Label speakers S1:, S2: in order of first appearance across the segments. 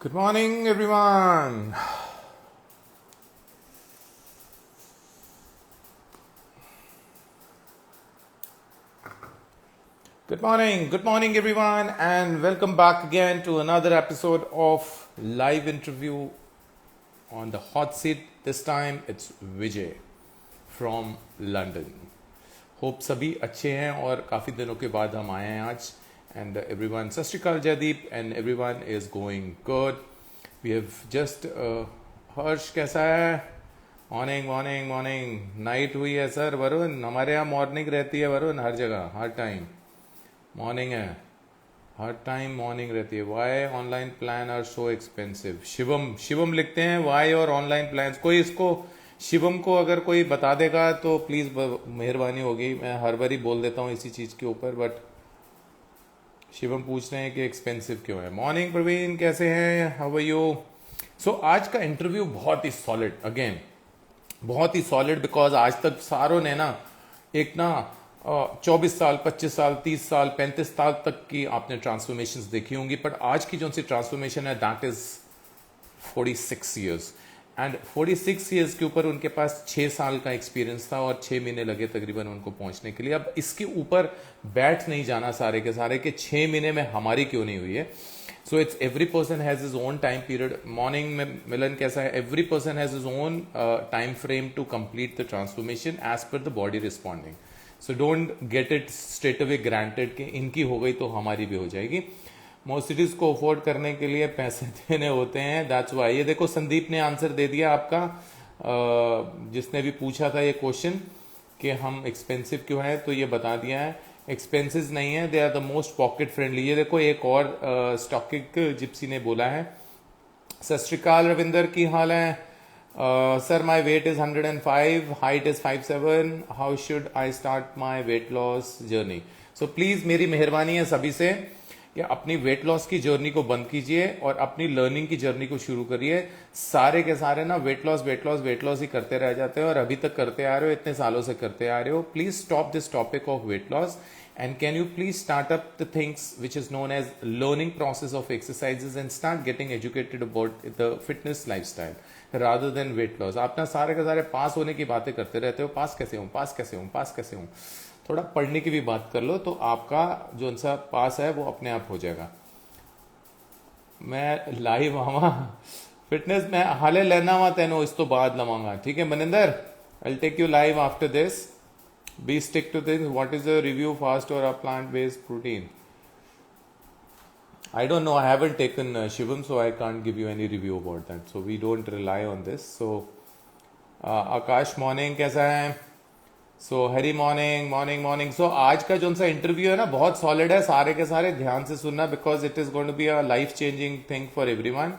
S1: Good morning, everyone. Good morning, everyone, and welcome back again to another episode of live interview on the hot seat. This time it's Vijay from London. Hope सभी अच्छे हैं और काफ़ी दिनों के बाद हम आए हैं आज एंड एवरीवन सत श्री अकाल Jaideep and everyone is going good we have just Harsh कैसा है मॉर्निंग मॉर्निंग मॉर्निंग नाइट हुई है सर वरुण हमारे यहाँ मॉर्निंग रहती है वरुण हर जगह हर टाइम मॉर्निंग है हर टाइम मॉर्निंग रहती है why online plan are so expensive Shivam Shivam लिखते हैं वाई और ऑनलाइन प्लान कोई इसको शिवम को अगर कोई बता देगा तो प्लीज मेहरबानी होगी मैं हर बार ही बोल देता हूँ इसी चीज के ऊपर बट शिवम पूछ रहे हैं कि एक्सपेंसिव क्यों है मॉर्निंग प्रवीण कैसे हैं हाउ आर यू सो आज का इंटरव्यू बहुत ही सॉलिड अगेन बहुत ही सॉलिड बिकॉज आज तक सारों ने ना एक ना 24 साल 25 साल 30 साल 35 साल तक की आपने ट्रांसफॉर्मेशंस देखी होंगी बट आज की जो सी ट्रांसफॉर्मेशन है that is 46 years and 46 years के ऊपर उनके पास 6 साल का एक्सपीरियंस था और 6 महीने लगे तकरीबन उनको पहुंचने के लिए अब इसके ऊपर बैठ नहीं जाना सारे के 6 महीने में हमारी क्यों नहीं हुई है so it's every person has his own time period morning में मिलन कैसा है every person has his own time frame to complete the transformation as per the body responding so don't get it straight away granted कि इनकी हो गई तो हमारी भी हो जाएगी मर्सिडीज को अफोर्ड करने के लिए पैसे देने होते हैं दैट्स वाई ये देखो संदीप ने आंसर दे दिया आपका जिसने भी पूछा था ये क्वेश्चन कि हम एक्सपेंसिव क्यों है तो ये बता दिया है एक्सपेंसिव नहीं है they are the most pocket friendly ये देखो एक और स्टॉकिक जिप्सी ने बोला है सत श्री अकाल रविंदर की हाल है sir my weight is 105 height is 57 how should I start my weight loss journey so please मेरी मेहरबानी है सभी से कि अपनी वेट लॉस की जर्नी को बंद कीजिए और अपनी लर्निंग की जर्नी को शुरू करिए सारे के सारे ना वेट लॉस ही करते रह जाते हैं और अभी तक करते आ रहे हो इतने सालों से करते आ रहे हो please stop this topic of weight loss and can you please start up the things which is known as learning process of exercises and start getting educated about the fitness lifestyle rather than weight loss आप ना सारे के सारे पास होने की बातें करते रहते हो पास कैसे हूँ थोड़ा पढ़ने की भी बात कर लो तो आपका जो सा पास है वो अपने आप हो जाएगा मैं लाइव आवा फिटनेस में हाले लेना वा तेनो इस तो बाद लवांगा ठीक है Maninder I take you live after this be stick to this what is the review fast or a plant based protein I don't know I haven't taken shivam so I can't give you any review about that so we don't rely on this so Akash morning कैसा है सो हरी morning so आज का जो सा interview है ना बहुत solid है सारे के सारे ध्यान से सुनना because it is going to be a life changing thing for everyone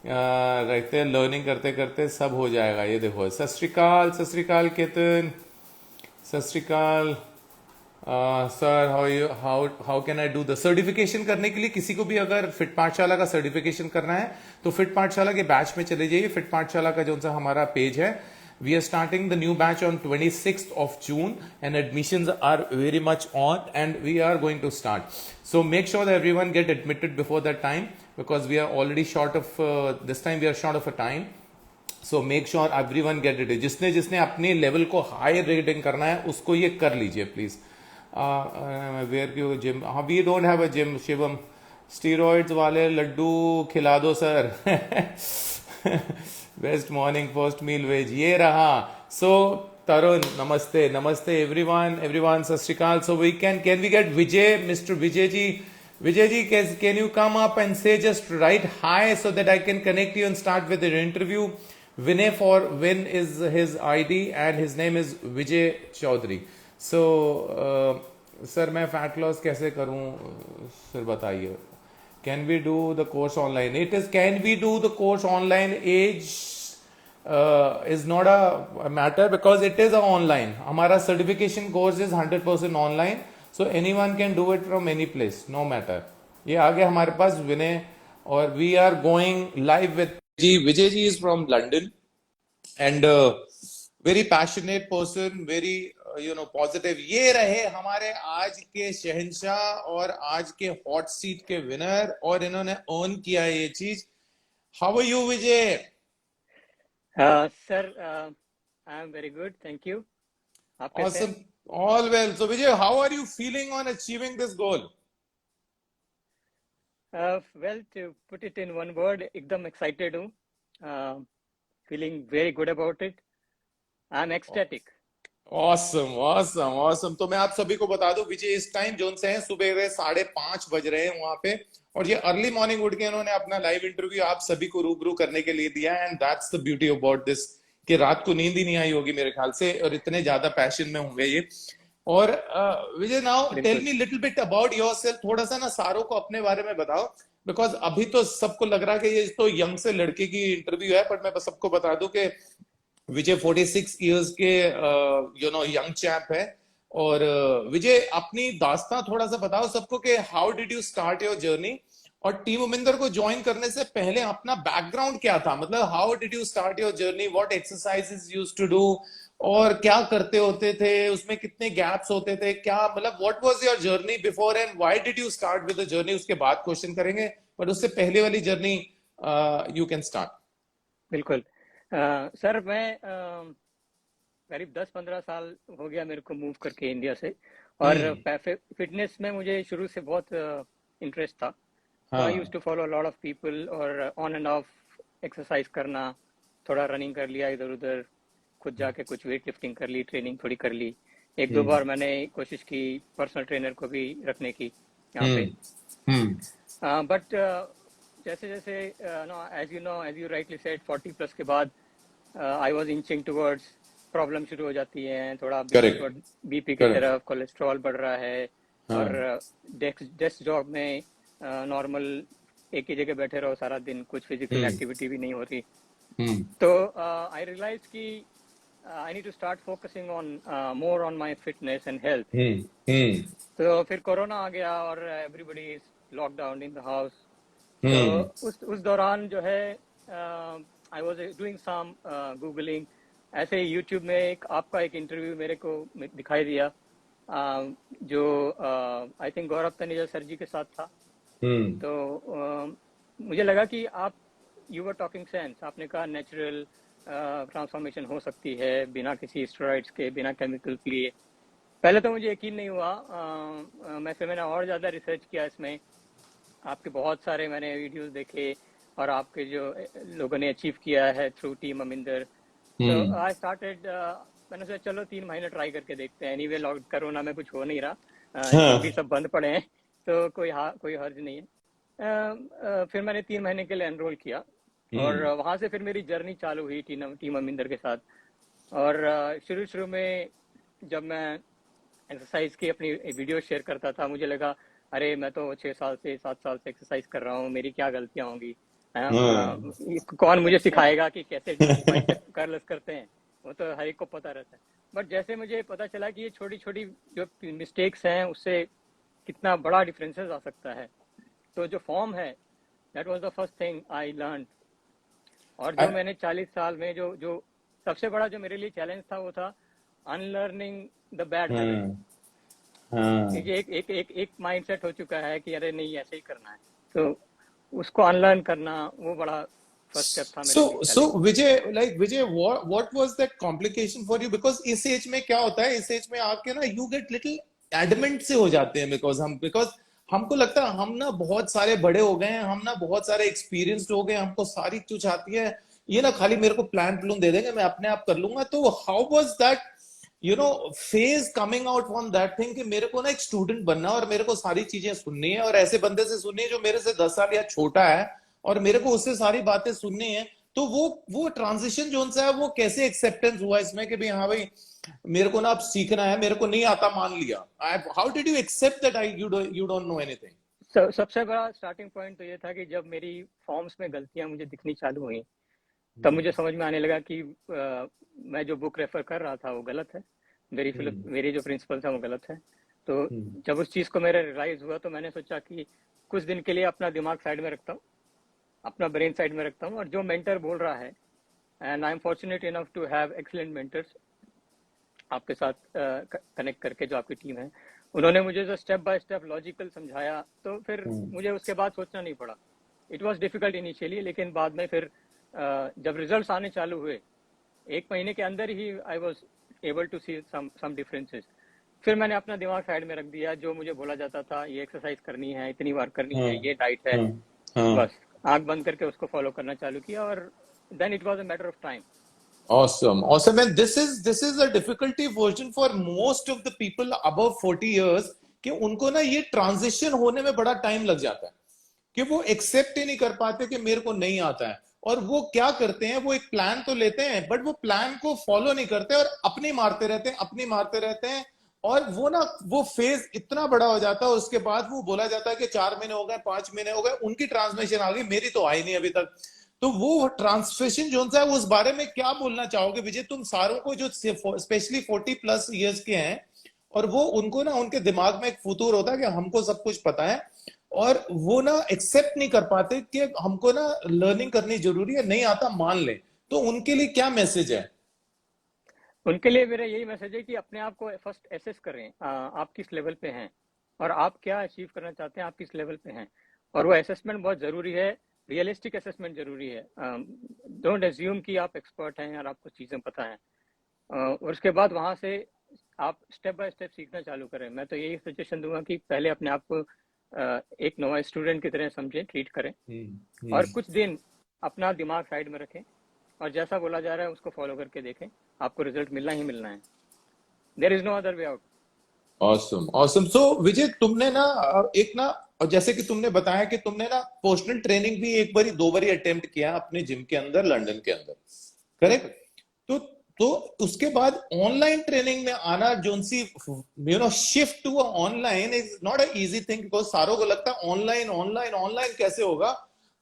S1: रहते लर्निंग करते करते सब हो जाएगा ये देखो सत श्री अकाल केतन सत श्री अकाल sir how can I do the certification करने के लिए किसी को भी अगर फिट पाठशाला का सर्टिफिकेशन करना है तो फिट पाठशाला के बैच में चले जाइए फिट पाठशाला का जो सा हमारा पेज है we are starting the new batch on 26th of June and admissions are very much on and we are going to start so make sure that everyone get admitted before that time because we are already short of this time we are short of a time so make sure everyone get it जिसने जिसने अपने level को high rating करना है उसको ये कर लीजिए प्लीज वेयर की जिम हाँ we don't have a gym Shivam steroids वाले लड्डू खिला दो sir best morning first meal veg ये रहा सो तरुण नमस्ते एवरीवन सत Shri Akal so we can we get Vijay mister Vijay ji can you come up and say just write hi so that I can connect you and start with the interview Vinay for Win is his ID and his name is Vijay Chaudhary so sir मैं fat loss कैसे करूं sir बताइए can we do the course online it is can we do the course online age is not a matter because it is a online हमारा certification course is 100% online so anyone can do it from any place no matter ये आगे हमारे पास विनय और we are going live with ji Vijay ji is from London and very passionate person very positive ये रहे हमारे आज के शहंशाह और आज के हॉट सीट के विनर और इन्होंने अर्न किया ये चीज How are you, Vijay?
S2: Sir, I am very good, thank you. आप कैसे हैं?
S1: Awesome. All well. So, Vijay, how are you feeling on achieving this goal?
S2: Well, to put it in one word, एकदम excited हूँ. Feeling very good about it. I'm ecstatic.
S1: Awesome, awesome, awesome. तो मैं आप सभी को बता दूं, विजय इस टाइम जोन से हैं, सुबह के 5:30 बज रहे हैं वहां पे। और ये अर्ली मॉर्निंग उठ के इन्होंने अपना लाइव इंटरव्यू आप सभी को रूबरू करने के लिए दिया है। And that's the beauty about this, कि रात को नींद ही नहीं आई होगी मेरे ख्याल से, और इतने ज्यादा पैशन में होंगे ये। और विजय, नाउ टेल
S2: बिल्कुल.
S1: Me little bit about yourself. थोड़ा सा ना सारों को अपने बारे में बताओ, बिकॉज अभी तो सबको लग रहा है कि ये तो यंग से लड़के की इंटरव्यू है, पर मैं बस सबको बता दूं कि विजय 46 इयर्स के यंग चैप है। और विजय, अपनी दास्तां थोड़ा सा बताओ सबको कि how did you start your journey, और टीम उमिंदर को ज्वाइन करने से पहले अपना बैकग्राउंड क्या था, मतलब how did you start your journey, what exercises used to do, और क्या करते होते थे उसमें, कितने गैप्स होते थे, क्या मतलब what was your journey before and why did you start with the journey, उसके बाद क्वेश्चन करेंगे, पर उससे पहले वाली जर्नी यू कैन स्टार्ट।
S2: बिल्कुल. सर, मैं करीब 10-15 साल हो गया मेरे को मूव करके इंडिया से. और
S1: हम्म।
S2: फिटनेस में मुझे शुरू से बहुत इंटरेस्ट था. तो आई यूज
S1: हाँ।
S2: To follow lot of people और ऑन एंड ऑफ एक्सरसाइज करना. थोड़ा रनिंग कर लिया इधर उधर, खुद जाके कुछ वेट लिफ्टिंग कर ली, ट्रेनिंग थोड़ी कर ली. एक दो
S1: हम्म।
S2: बार मैंने कोशिश की पर्सनल ट्रेनर को भी रखने की यहाँ पे.
S1: हम्म। हम्म।
S2: बट जैसे जैसे no as you rightly said 40 plus के बाद I was inching towards problem शुरू हो जाती है. थोड़ा
S1: करेक्ट।
S2: बीपी की
S1: करेक्ट।
S2: तरफ, कोलेस्ट्रॉल बढ़ रहा है. और
S1: हाँ।
S2: डेस्क जॉब में नॉर्मल एक ही जगह बैठे रहो सारा दिन, कुछ फिजिकल
S1: हम्म।
S2: एक्टिविटी भी नहीं होती.
S1: हम्म।
S2: तो आई रियलाइज कि I need to start focusing on more on my fitness and health.
S1: Hmm. Hmm.
S2: तो फिर कोरोना आ गया और everybody is lockdown in the house. तो
S1: हम्म।
S2: उस दौरान जो है I was doing some googling. ऐसे ही यूट्यूब में आपका एक इंटरव्यू मेरे को दिखाई दिया, जो I think Gaurav Taneja sir ji के साथ था.
S1: हम्म।
S2: तो मुझे लगा कि आप यू वर टॉकिंग सेंस. आपने कहा नेचुरल ट्रांसफॉर्मेशन हो सकती है बिना किसी स्टेरॉइड्स के, बिना केमिकल के लिए. पहले तो मुझे यकीन नहीं हुआ. मैंने और ज़्यादा रिसर्च किया इसमें. आपके बहुत सारे मैंने वीडियोस देखे और आपके जो लोगों ने अचीव किया है थ्रू टीम अमिंदर. तो
S1: हम्म।
S2: I started. मैंने सोचा चलो 3 महीने ट्राई करके देखते हैं. एनीवे लॉक कोरोना में कुछ हो नहीं रहा. जिम भी
S1: हाँ।
S2: सब बंद पड़े हैं. तो कोई हर्ज नहीं है. फिर मैंने 3 महीने के लिए एनरोल किया. और
S1: हम्म।
S2: वहाँ से फिर मेरी जर्नी चालू हुई टीम अमिंदर के साथ. और शुरू शुरू में जब मैं एक्सरसाइज की अपनी वीडियो शेयर करता था, मुझे लगा अरे मैं तो 6 साल से 7 साल से एक्सरसाइज कर रहा हूँ, मेरी क्या गलतियाँ होंगी.
S1: हाँ।
S2: कौन मुझे सिखाएगा कि कैसे बाइसेप कर्ल्स करते हैं. वो तो हर एक को पता रहता है. बट जैसे मुझे पता चला कि ये छोटी छोटी जो मिस्टेक्स हैं उससे कितना बड़ा डिफरेंसेस आ सकता है. तो जो फॉर्म है, that was the first thing I learn. और जो मैंने 40 साल में जो जो सबसे बड़ा जो मेरे लिए चैलेंज था वो था अनलर्निंग द बैड हैबिट.
S1: हाँ। हाँ।
S2: क्योंकि एक एक एक एक माइंडसेट हो चुका है कि अरे नहीं ऐसे ही करना है. तो उसको अनलर्न करना वो बड़ा फर्स्ट स्टेप था मेरे लिए,
S1: So
S2: challenge.
S1: Vijay, what was that complication for you? Because इस एज में क्या होता है, इस एज में आके ना you get little adamant से हो जाते हैं, because हमको लगता है हम ना बहुत सारे बड़े हो गए हैं, हम ना बहुत सारे एक्सपीरियंस्ड हो गए, हमको सारी चीज आती है, ये ना खाली मेरे को प्लान प्लून दे देंगे, मैं अपने आप कर लूंगा. तो how was that phase coming out from that thing, कि मेरे को ना एक स्टूडेंट बनना है और मेरे को सारी चीजें सुननी है, और ऐसे बंदे से सुननी है जो मेरे से 10 साल या छोटा है, और मेरे को उससे सारी बातें सुननी है. तो वो ट्रांजिशन जो सा है, वो कैसे एक्सेप्टेंस हुआ इसमें कि भाई हाँ भाई, मेरे को ना अब सीखना है, मेरे को नहीं आता, मान लिया. How did you accept that I you don't know anything?
S2: सबसे बड़ा स्टार्टिंग पॉइंट तो ये था कि जब मेरी फॉर्म्स में गलतियां मुझे दिखनी चालू हुई, तब मुझे समझ में आने लगा कि मैं जो बुक रेफर कर रहा था वो गलत है. मेरी जो प्रिंसिपल था वो गलत है. तो जब उस चीज़ को मेरा रियलाइज हुआ तो मैंने सोचा कि कुछ दिन के लिए अपना दिमाग साइड में रखता हूँ, अपना ब्रेन साइड में रखता हूँ, और जो मेंटर बोल रहा है, and I am fortunate enough to have excellent mentors आपके साथ कनेक्ट करके, जो आपकी टीम है, उन्होंने मुझे जो स्टेप बाय स्टेप लॉजिकल समझाया, तो फिर मुझे उसके बाद सोचना नहीं पड़ा. इट वाज डिफिकल्ट इनिशियली, लेकिन बाद में फिर जब रिजल्ट्स आने चालू हुए, 1 महीने के अंदर ही I was able to see some differences. फिर मैंने अपना दिमाग साइड में रख दिया, जो मुझे बोला जाता था ये एक्सरसाइज करनी है, इतनी बार करनी
S1: हाँ
S2: है, ये डाइट है,
S1: हाँ हाँ।
S2: बस आंख बंद करके उसको फॉलो करना चालू किया, और then it was a matter of time.
S1: Awesome, awesome. And this is a difficulty version for most of the people above 40 years कि उनको ना ये ट्रांजिशन होने में बड़ा टाइम लग जाता है, कि वो एक्सेप्ट ही नहीं कर पाते कि मेरे को नहीं आता है। और वो क्या करते हैं, वो एक प्लान तो लेते हैं बट वो प्लान को फॉलो नहीं करते और अपनी मारते रहते हैं, अपनी मारते रहते हैं। और वो ना वो फेज इतना बड़ा हो जाता है, उसके बाद वो बोला जाता है कि 4 महीने हो गए, 5 महीने हो गए, उनकी ट्रांसमिशन आ गई, मेरी तो आई नहीं अभी तक। तो वो ट्रांसमिशन जो है उस बारे में क्या बोलना चाहोगे विजय, तुम सारों को जो स्पेशली 40+ ईयर्स के हैं, और वो उनको ना उनके दिमाग में एक फुतूर होता है कि हमको सब कुछ पता है, और वो ना एक्सेप्ट नहीं कर पाते कि हमको ना लर्निंग करनी जरूरी है, नहीं आता मान ले, तो उनके लिए क्या मैसेज है?
S2: उनके लिए मेरा यही मैसेज है कि अपने आप को फर्स्ट एसेस करें, आप किस लेवल पे हैं और आप क्या अचीव करना चाहते हैं, आप किस लेवल पे हैं। और वो असेसमेंट बहुत ज़रूरी है, रियलिस्टिक असेसमेंट जरूरी है। डोंट एज्यूम कि आप एक्सपर्ट हैं और आपको चीज़ें पता हैं, और उसके बाद वहाँ से आप स्टेप बाय स्टेप सीखना चालू करें। मैं तो यही सजेशन दूंगा कि पहले अपने आप को एक नवा स्टूडेंट की तरह समझें, ट्रीट करें, और कुछ दिन अपना दिमाग साइड में रखें और जैसा बोला जा रहा है उसको फॉलो करके देखें, आपको रिजल्ट मिलना ही मिलना है। There is no other way out.
S1: Awesome awesome. So Vijay, तुमने ना एक ना, और जैसे कि तुमने बताया कि तुमने ना पर्सनल ट्रेनिंग भी एक बारी 2 बारी अटेम्प्ट किया अपने जिम के अंदर, लंदन के अंदर, करेक्ट? तो तो उसके बाद ऑनलाइन ट्रेनिंग में आना, जोन सी shift to online is not a easy thing, because सारों को लगता है ऑनलाइन ऑनलाइन ऑनलाइन कैसे होगा,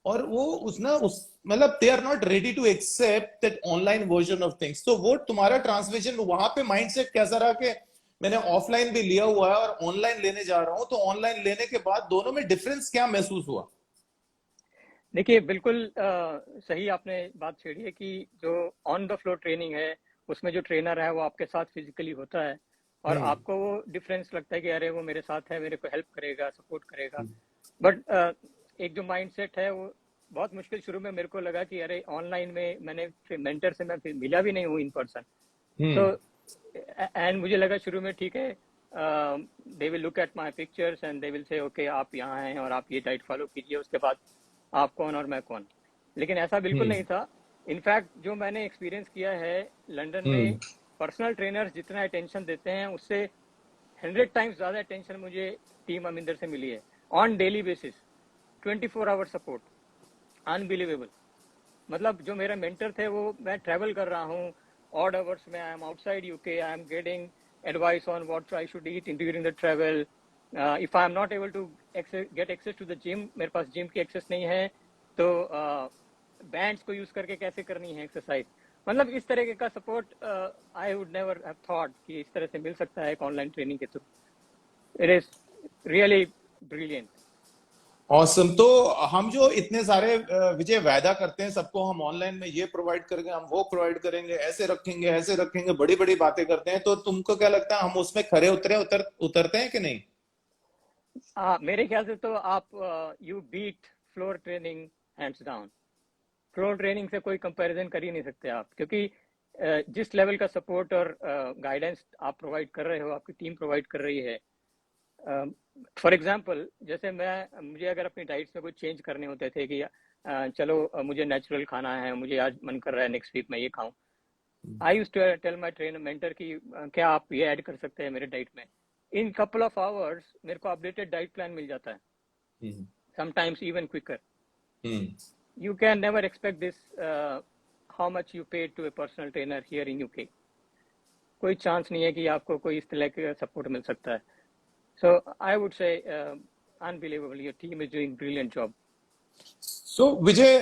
S1: और वो उस मतलब they are not ready to accept that online version of things. तो वो तुम्हारा ट्रांसलेशन वहां पे माइंडसेट कैसा रहा कि मैंने ऑफलाइन भी लिया हुआ है और ऑनलाइन लेने जा रहा हूं, तो ऑनलाइन लेने के बाद दोनों में डिफरेंस क्या महसूस हुआ?
S2: देखिए, बिल्कुल सही आपने बात छेड़ी है कि जो ऑन द फ्लोर ट्रेनिंग है उसमें जो ट्रेनर है वो आपके साथ फिजिकली होता है, और आपको वो डिफरेंस लगता है कि अरे वो मेरे साथ है, मेरे को हेल्प करेगा, सपोर्ट करेगा। बट एक जो माइंडसेट है वो बहुत मुश्किल शुरू में मेरे को लगा कि अरे ऑनलाइन में मैंने मेंटर से मैं फिर मिला भी नहीं हूँ इन पर्सन। तो एंड मुझे लगा शुरू में ठीक है, they will look at my pictures and they will say okay आप यहाँ हैं और आप ये डाइट फॉलो कीजिए, उसके बाद आप कौन और मैं कौन। लेकिन ऐसा बिल्कुल नहीं था। इनफैक्ट जो मैंने एक्सपीरियंस किया है लंदन में, पर्सनल ट्रेनर्स जितना अटेंशन देते हैं उससे 100 टाइम्स ज़्यादा अटेंशन मुझे टीम अमिंदर से मिली है, on daily basis, 24 hour support, unbelievable. मतलब जो मेरे मेंटर थे वो, मैं ट्रैवल कर रहा हूँ, ऑड आवर्स में I am outside UK, I am getting advice on what I should eat during the travel. If I am not able to get access to the gym, मेरे पास gym की access नहीं है, तो bands को use करके कैसे करनी है एक्सरसाइज। मतलब इस तरह का support I would never have thought कि इस तरह से मिल सकता है एक ऑनलाइन ट्रेनिंग के through. It is really brilliant.
S1: Awesome. तो हम जो इतने सारे विजय वायदा करते हैं सबको, हम ऑनलाइन में ये प्रोवाइड करेंगे, हम वो प्रोवाइड करेंगे, ऐसे रखेंगे, बड़ी बड़ी बातें करते हैं, तो तुमको क्या लगता है हम उसमें खरे उतरते हैं कि नहीं?
S2: मेरे ख्याल से तो आप you beat floor training hands down. Floor training से कोई कंपैरिजन कर ही नहीं सकते आप, क्योंकि जिस लेवल का सपोर्ट और गाइडेंस आप प्रोवाइड कर रहे हो, आपकी टीम प्रोवाइड कर रही है। फॉर एग्जांपल, जैसे मुझे अगर अपनी डाइट्स में कुछ चेंज करने होते थे कि चलो मुझे नेचुरल खाना है, मुझे आज मन कर रहा है नेक्स्ट वीक मैं ये खाऊं, I used to tell my trainer mentor कि क्या आप ये ऐड कर सकते हैं मेरे डाइट में। इन कपल ऑफ आवर्स मेरे को अपडेटेड डाइट प्लान मिल जाता है, sometimes even quicker. You can never expect this, how much you pay to a personal trainer here in UK. कोई चांस नहीं है कि आपको कोई इस तरह का सपोर्ट मिल सकता है। So I would say unbelievable, your team is doing brilliant job.
S1: So Vijay,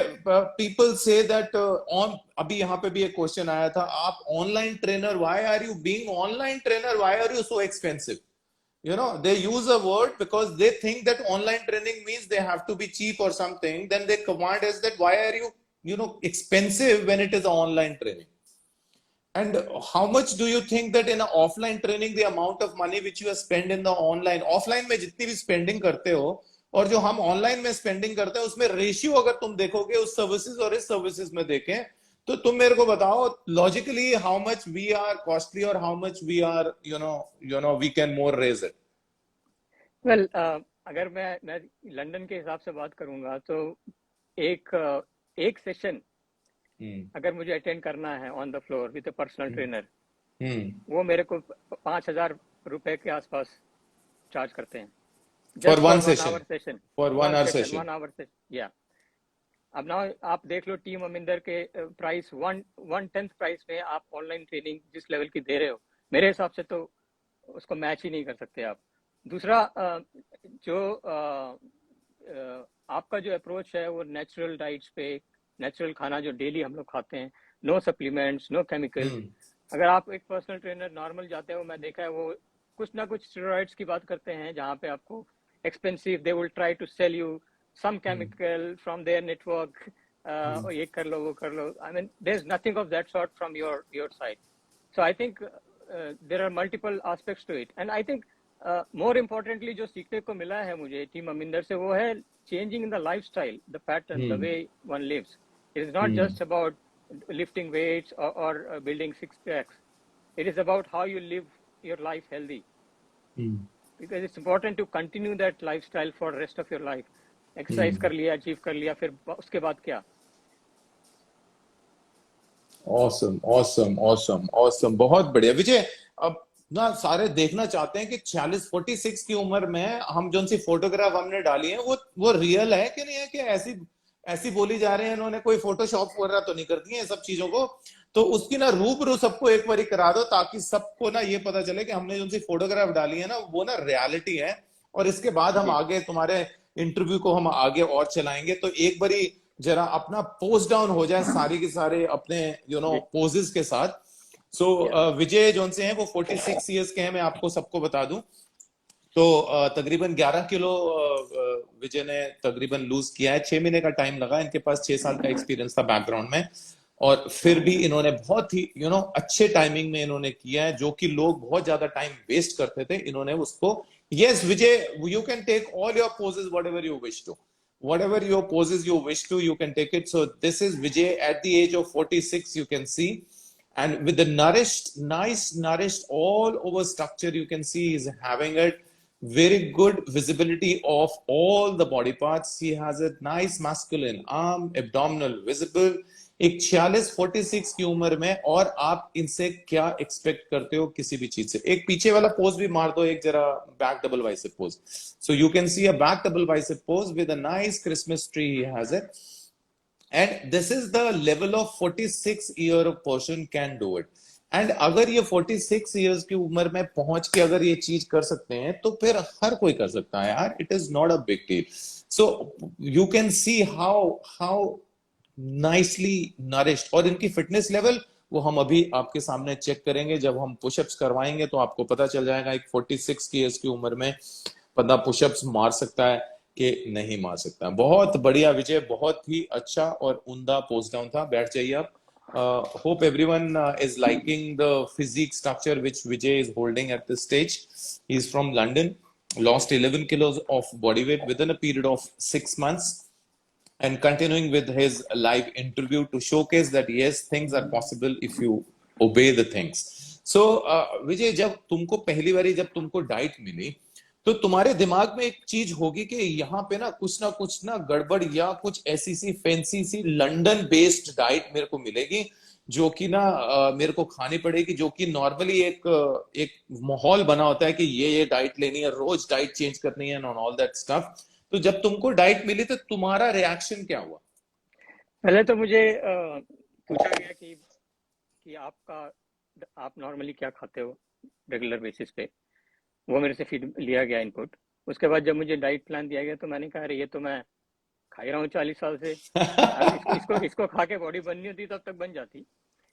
S1: people say that on, अभी यहाँ पे भी एक क्वेश्चन आया था, आप online trainer, why are you being online trainer, why are you so expensive? They use a word because they think that online training means they have to be cheap or something. Then they command us that why are you expensive when it is online training? And how much do you think that in an offline training, the amount of money which you spend in the offline में जितनी भी spending करते हो, और जो हम online में spending करते हैं उसमें रेशियो अगर तुम देखोगे उस सर्विसेज और इस सर्विसेज में देखें, तो तुम मेरे को बताओ logically how much we are costly और how much we are we can more raise it.
S2: Well, अगर मैं लंदन के हिसाब से बात करूंगा तो एक एक सेशन
S1: हम्म
S2: अगर मुझे अटेंड करना है on the floor with a personal trainer,
S1: hmm
S2: वो मेरे को 5,000 रुपए के आसपास चार्ज करते हैं,
S1: for
S2: just for
S1: one
S2: 1 hour
S1: session,
S2: session.
S1: For one
S2: one
S1: hour
S2: session,
S1: session.
S2: 1 hour session, या। अब ना आप देख लो टीम अमिंदर के प्राइस, वन टेंथ प्राइस में आप ऑनलाइन ट्रेनिंग जिस लेवल की दे रहे हो, मेरे हिसाब से तो उसको मैच ही नहीं कर सकते आप। दूसरा, जो आपका जो अप्रोच है वो नेचुरल डाइट्स पे, नेचुरल खाना जो डेली हम लोग खाते हैं, नो सप्लीमेंट्स, नो केमिकल्स।
S1: हम्म
S2: अगर आप एक पर्सनल ट्रेनर नॉर्मल जाते हो, मैं देखा है वो कुछ ना कुछ स्टेरॉइड्स की बात करते हैं, जहाँ पे आपको expensive, they will try to sell you some
S1: hmm
S2: chemical from their network,
S1: hmm
S2: और ये कर लो वो कर लो। I mean there is nothing of that sort from your side. So I think there are multiple aspects to it, and I think more importantly जो सीखने को मिला है मुझे टीम अमिंदर से, वो है changing in the lifestyle, the pattern, the
S1: hmm
S2: way one lives. It is not
S1: hmm
S2: just about lifting weights or building six packs. It is about how you live your life healthy,
S1: hmm
S2: because it's important to continue that lifestyle for the rest of your life. Exercise कर लिया, achieve कर लिया, फिर उसके बाद क्या?
S1: Awesome awesome awesome awesome, बहुत बढ़िया विजय। अब ना सारे देखना चाहते हैं कि 46 की उम्र में हम जो सी फोटोग्राफ हमने डाली है वो रियल है कि नहीं है, कि ऐसी ऐसी बोली जा रहे हैं, इन्होंने कोई फोटोशॉप वगैरह तो नहीं कर दी है सब चीजों को। तो उसकी ना रूबरू सबको एक बार करा दो, ताकि सबको ना ये पता चले कि हमने जो सी फोटोग्राफ डाली है ना वो ना रियलिटी है। और इसके बाद हम
S2: जी,
S1: आगे तुम्हारे इंटरव्यू को हम आगे और चलाएंगे, तो एक बारी जरा अपना पोस्ट डाउन हो जाए सारी के सारे अपने
S2: जी,
S1: पोजेस के साथ। सो
S2: या,
S1: विजय जोन से हैं वो 46 ईयर्स के हैं, मैं आपको सबको बता दूं। तो तकरीबन 11 किलो विजय ने तकरीबन लूज किया है। 6 महीने का टाइम लगा, इनके पास 6 साल का एक्सपीरियंस था बैकग्राउंड में। और फिर भी इन्होंने बहुत ही अच्छे टाइमिंग में इन्होंने किया है, जो कि लोग बहुत ज्यादा टाइम वेस्ट करते थे, इन्होंने उसको। Yes Vijay, you can take all your poses whatever you wish to, whatever your poses you wish to, you can take it. So this is Vijay at the age of 46, you can see, and with the nourished, nice nourished all over structure, you can see he's having it very good visibility of all the body parts. He has a nice masculine arm, abdominal visible। एक 46 की उम्र में, और आप इनसे क्या expect करते हो किसी भी चीज से। एक पीछे वाला पोज भी मार दो, एक जरा back double bicep pose. So you can see a back double bicep pose with a nice Christmas tree he has it. And this is the level of 46 year person can do it. And अगर ये 46 years की उम्र में पहुंच के अगर ये चीज कर सकते हैं, तो फिर हर कोई कर सकता है यार। It is not a big deal. So you can see how nicely nourished, और इनकी फिटनेस लेवल वो हम अभी आपके सामने चेक करेंगे। जब हम पुशअप्स करवाएंगे तो आपको पता चल जाएगा एक 46 ईयर्स की उम्र में बंदा पुशअप्स मार सकता है कि नहीं मार सकता। बहुत बढ़िया विजय, बहुत ही अच्छा और उम्दा पोस्ट डाउन था। बैठ जाइए आप। Hope everyone is liking the physique structure which Vijay is holding at this stage. He is from London, lost 11 kilos of body weight within a period of 6 months, and continuing with his live interview to showcase that yes, things are possible if you obey the things. So Vijay, जब तुमको पहली बारी जब तुमको diet मिली, तो तुम्हारे दिमाग में एक चीज होगी कि यहाँ पे ना कुछ ना गड़बड़, या कुछ ऐसी सी फैंसी सी लंदन बेस्ड डाइट मेरे को मिलेगी, जो कि ना मेरे को खानी पड़ेगी, जो कि नॉर्मली एक माहौल बना होता है कि ये डाइट लेनी है, रोज डाइट चेंज करनी है, ऑल दैट स्टफ। तो जब तुमको डाइट मिली तो तुम्हारा रिएक्शन क्या हुआ?
S2: पहले तो मुझे पूछा गया कि आप नॉर्मली क्या खाते हो रेगुलर बेसिस पे। वो मेरे से फीड लिया गया इनपुट। उसके बाद जब मुझे डाइट प्लान दिया गया तो मैंने कहा, अरे ये तो मैं खा ही रहा हूँ 40 साल से। इसको खा के बॉडी बननी होती तब तक बन जाती।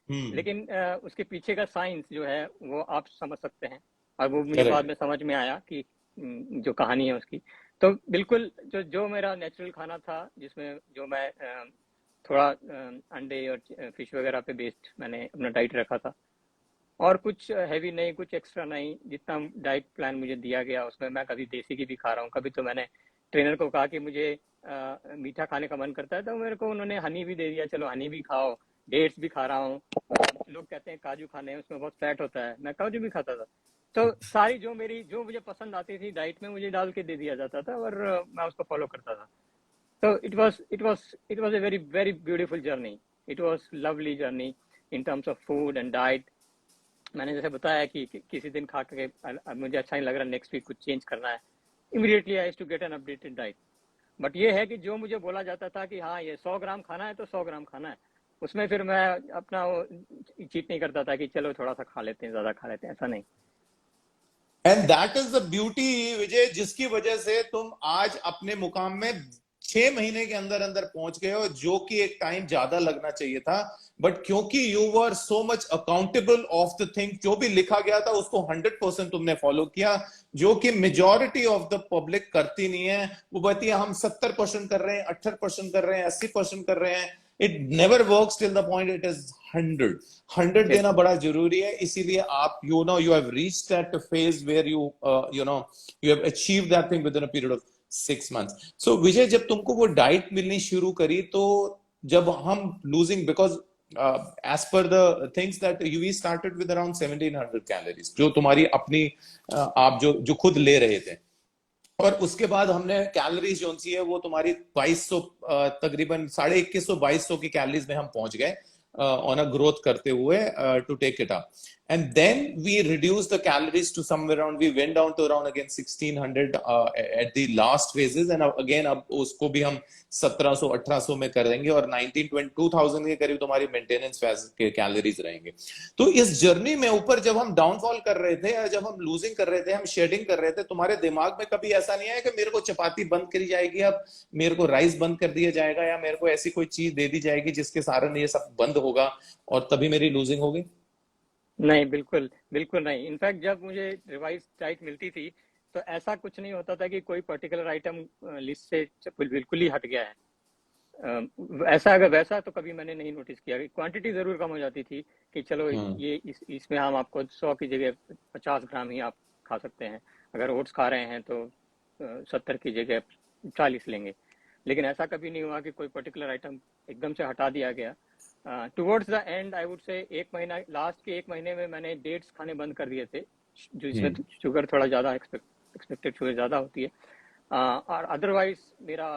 S1: हम्म
S2: लेकिन उसके पीछे का साइंस जो है वो आप समझ सकते हैं, और वो मुझे बाद
S1: करेक्ट।
S2: में समझ में आया कि जो कहानी है उसकी। तो बिल्कुल जो जो मेरा नेचुरल खाना था, जिसमें जो मैं थोड़ा अंडे और फिश वगैरह पे बेस्ड मैंने अपना डाइट रखा था, और कुछ हैवी नहीं, कुछ एक्स्ट्रा नहीं। जितना डाइट प्लान मुझे दिया गया उसमें मैं कभी देसी घी भी खा रहा हूँ, कभी तो मैंने ट्रेनर को कहा कि मुझे मीठा खाने का मन करता है, तो मेरे को उन्होंने हनी भी दे दिया, चलो हनी भी खाओ, डेट्स भी खा रहा हूँ। लोग कहते हैं काजू खाने हैं, उसमें बहुत फैट होता है, मैं काजू भी खाता था। तो सारी जो मुझे पसंद आती थी डाइट में मुझे डाल के दे दिया जाता था, और मैं उसको फॉलो करता था। तो it was a very very beautiful journey. It was lovely journey in terms of food and diet. मैंने जैसे बताया कि किसी दिन खा के मुझे अच्छा नहीं लग रहा, नेक्स्ट वीक कुछ चेंज करना है, immediately I to get an updated diet. But ये है कि जो मुझे बोला जाता था कि हाँ ये 100 ग्राम खाना है तो 100 ग्राम खाना है, उसमें फिर मैं अपना चीट नहीं करता था कि चलो थोड़ा सा खा लेते हैं, ज्यादा खा लेते हैं, ऐसा नहीं।
S1: And that is the beauty Vijay, जिसकी वजह से तुम आज अपने मुकाम में 6 महीने के अंदर अंदर पहुंच गए हो, जो कि एक टाइम ज्यादा लगना चाहिए था। बट क्योंकि you were so much accountable of the thing, जो भी लिखा गया था उसको 100% तुमने फॉलो किया, जो कि मेजॉरिटी ऑफ द पब्लिक करती नहीं है। वो कहती है हम 70% कर रहे हैं, 78% कर रहे हैं, 80% कर रहे हैं। It never works till the point it is 100 देना बड़ा जरूरी है। इसीलिए आप you have reached that phase where you have achieved that thing within a period of 6 months. So Vijay, जब तुमको वो डाइट मिलनी शुरू करी, तो जब हम losing, because as per the things that we started with around 1700 calories, जो तुम्हारी अपनी आप जो खुद ले रहे थे, और उसके बाद हमने कैलोरीज जो सी है वो तुम्हारी 2200, तकरीबन 2150-2200 की कैलोरीज में हम पहुंच गए ऑन अ ग्रोथ करते हुए to take it up. And then we reduced the calories to somewhere around, we went down to around again 1600 at the last phases, and again अब उसको भी हम 1700-1800 में कर देंगे, और 19-2000 के करीब तुम्हारी मेंटेनेंस फेज के कैलोरीज रहेंगे। तो इस जर्नी में ऊपर जब हम डाउनफॉल कर रहे थे, या जब हम लूजिंग कर रहे थे, हम शेडिंग कर रहे थे, तुम्हारे दिमाग में कभी ऐसा नहीं आया कि मेरे को चपाती बंद करी जाएगी, अब मेरे को राइस बंद कर दिया जाएगा, या मेरे को ऐसी कोई चीज दे दी जाएगी जिसके कारण ये सब बंद होगा और तभी मेरी लूजिंग होगी?
S2: नहीं, बिल्कुल बिल्कुल नहीं। इनफैक्ट जब मुझे रिवाइज डाइट मिलती थी तो ऐसा कुछ नहीं होता था कि कोई पर्टिकुलर आइटम लिस्ट से बिल्कुल ही हट गया है। ऐसा अगर वैसा तो कभी मैंने नहीं नोटिस किया। क्वांटिटी जरूर कम हो जाती थी कि चलो ये इसमें हम आपको 100 की जगह 50 ग्राम ही आप खा सकते हैं, अगर ओट्स खा रहे हैं तो 70 की जगह 40 लेंगे। लेकिन ऐसा कभी नहीं हुआ कि कोई पर्टिकुलर आइटम एकदम से हटा दिया गया। Towards the and I would say last के 1 महीने में मैंने डेट्स खाने बंद कर दिए थे, जो इसमें शुगर थोड़ा ज़्यादा एक्सपेक्टेड शुगर ज़्यादा होती है। और अदरवाइज मेरा